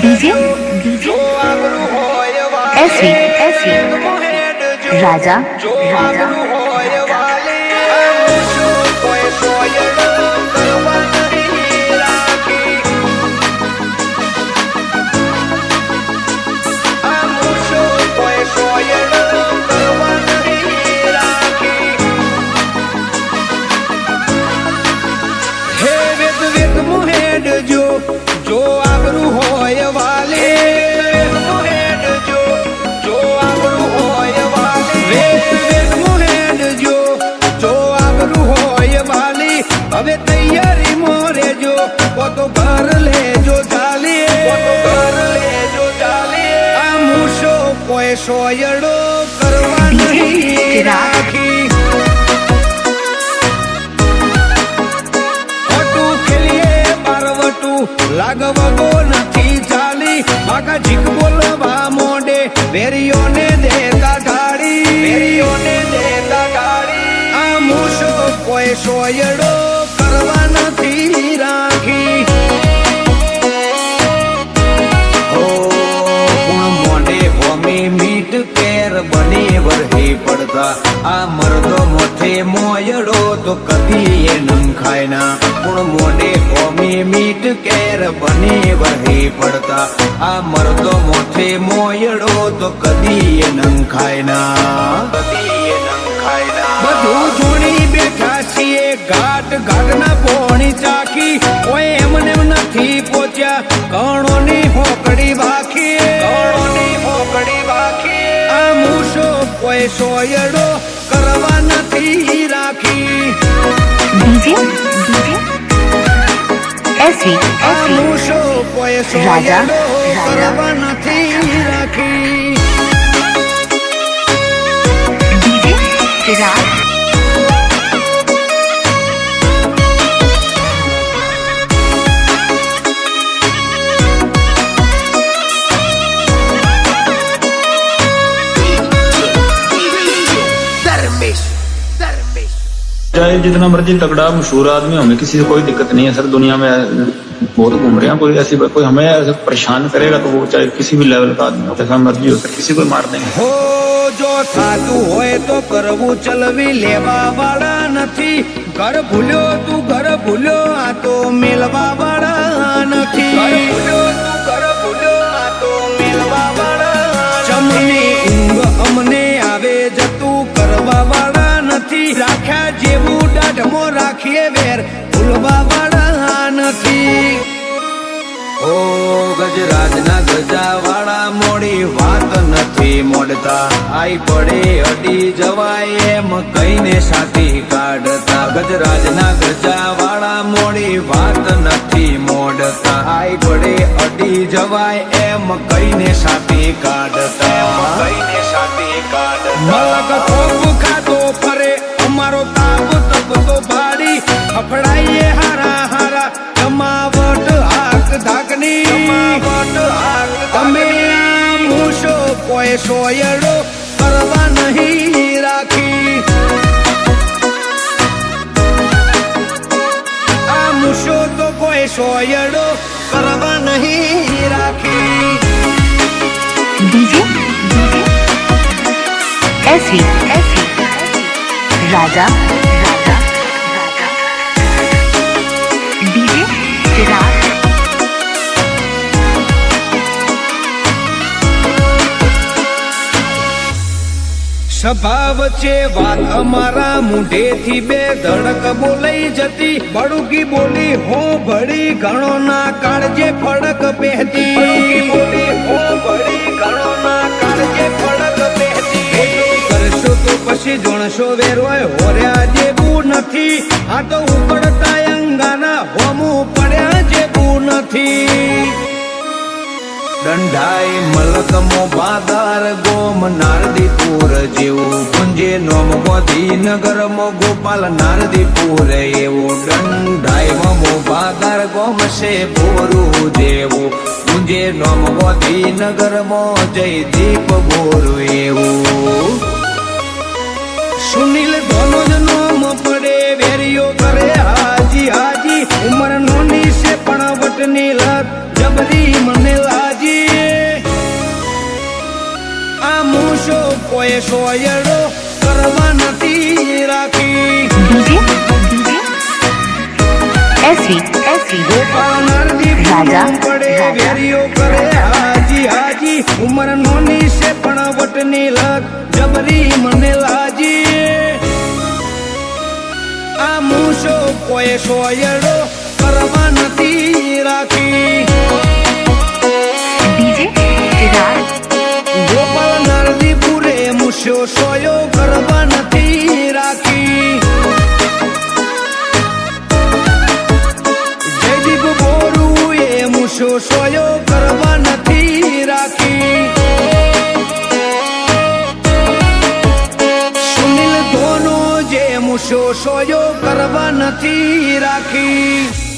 DJ SV राजा जो आबरू होय वाले जो आबरू होय वाले वेद मोहेड जो आबरू होय वाली હવે તૈયારી મોરે જો તો ઘર લેજો ચાલી આ મૂસો કોઈ સોયડો કરવા નહીં રાખી લાગવગો નથી ચાલી આખા જીક બોલવા મોડે વેરીઓને દેતા ગાડી આ મૂસો કોઈ સોયડો કરવા નથી રાખી ઓ કોણ મોડે ભોમી મીટ કેર બને વરહી પડતા આ મરદો મોથે મોયડો તો કદી એ નંખાય ના કોણ મોડે ભોમી મીટ કેર બને વરહી પડતા આ મરદો મોથે મોયડો તો કદી એ નંખાય ના બધું જોણી બેઠા છીએ ઘાટ ઘાટના પોણી ચાખી કોઈ એમને નથી પહોંચ્યા કણોની હોકડી બાકી આ મૂસો કોઈ સોયડો કરવા નથી રાખી डीजे एसवी આ મૂસો કોઈ સોયડો કરવા નથી રાખી डीजे चिराग चाहे जितना मर्जी तगड़ा मशहूर आदमी हमें किसी से कोई दिक्कत नहीं है सर। दुनिया में बहुत घूम रहे हैं, कोई ऐसी कोई हमें ऐसे परेशान करेगा तो वो चाहे किसी भी लेवल का आदमी हो, जैसा मर्जी हो सर, किसी को मार देंगे। हो जो थातु होय तो करवू चलवी लेवा वाला नथी घर भूल्यो तू घर भूल्यो आ तो मेलवा वाला नथी घर भूल्यो आ तो मेलवा वाला चमनी ऊंघ अमने आवे जतू करवा वाला नथी राख्या जेवू डाढमो राखीए वेर भूलवा वाला नथी ओ गजराजना गजावाड़ा मोड़ी वात नथी मोड़ता आई पड़े अडी जवाय एम कईने साथी काढ़ता गजराजना गजावाड़ा मोड़ी वात नथी मोड़ता आई पड़े अडी जवाय एम कईने साथी काढ़ता मलक खोप खातो फरे अमारो ताप तप तो भाड़ी खफड़ाइए हारा हारा जमावट हाक धाकनी તમે આ મૂસો કોઈ સોયડો કરવા નહીં રાખી આ મૂસો તો કોઈ સોયડો કરવા નહીં રાખી डीजे एसवी राजा डीजे चिराग સભા વચ્ચે વાત અમારા મુઢેથી બે ધડક બોલાઈ જતી બડુકી બોલી હો ભળી ઘણો ના કાળજે ફડક પહેતી કરશો તો પછી જોણશો વેરોય હોર્યા જેવું નથી આ તો ઉકળતા અંગાના હોમું પડ્યા જેવું નથી દંડાઈ મલક મો બાદાર ગોમ નારદીપુર જેવું પુંજે નોમ ગોધીનગર મો ગોપાલ નારદીપુર એવું દંડાઈ મો બાદાર ગોમ છે બોરું જેવું પુંજે નોમ ગોધીનગર મો જયદીપ બોરું એવું સુનિલ ધોનોજ નોમ પડે વેરિયો કરે હાજી હાજી ઉમર નોની છે પણ વટ વટની લત જબરી મને લાજી આ મૂછો કોઈ સોયડો કરવા નથી રાખી डीजे एसवी ગોપાલ નરદી રાજા, પડે રાજા. વેરીઓ કરે હાજી હાજી ઉમર નોની છે પણ વટની લત જબરી મને લાજી આ મૂછો કોઈ સોયડો કરવા નથી રાખી डीजे चिराग ગોપાલ નરદીપુરે મૂછો સોયો કરવા નથી રાખી જયદીપ બોરુએ મૂછો સોયો કરવા નથી રાખી સુનિલ ધોનો જે મૂછો સોયો કરવા નથી રાખી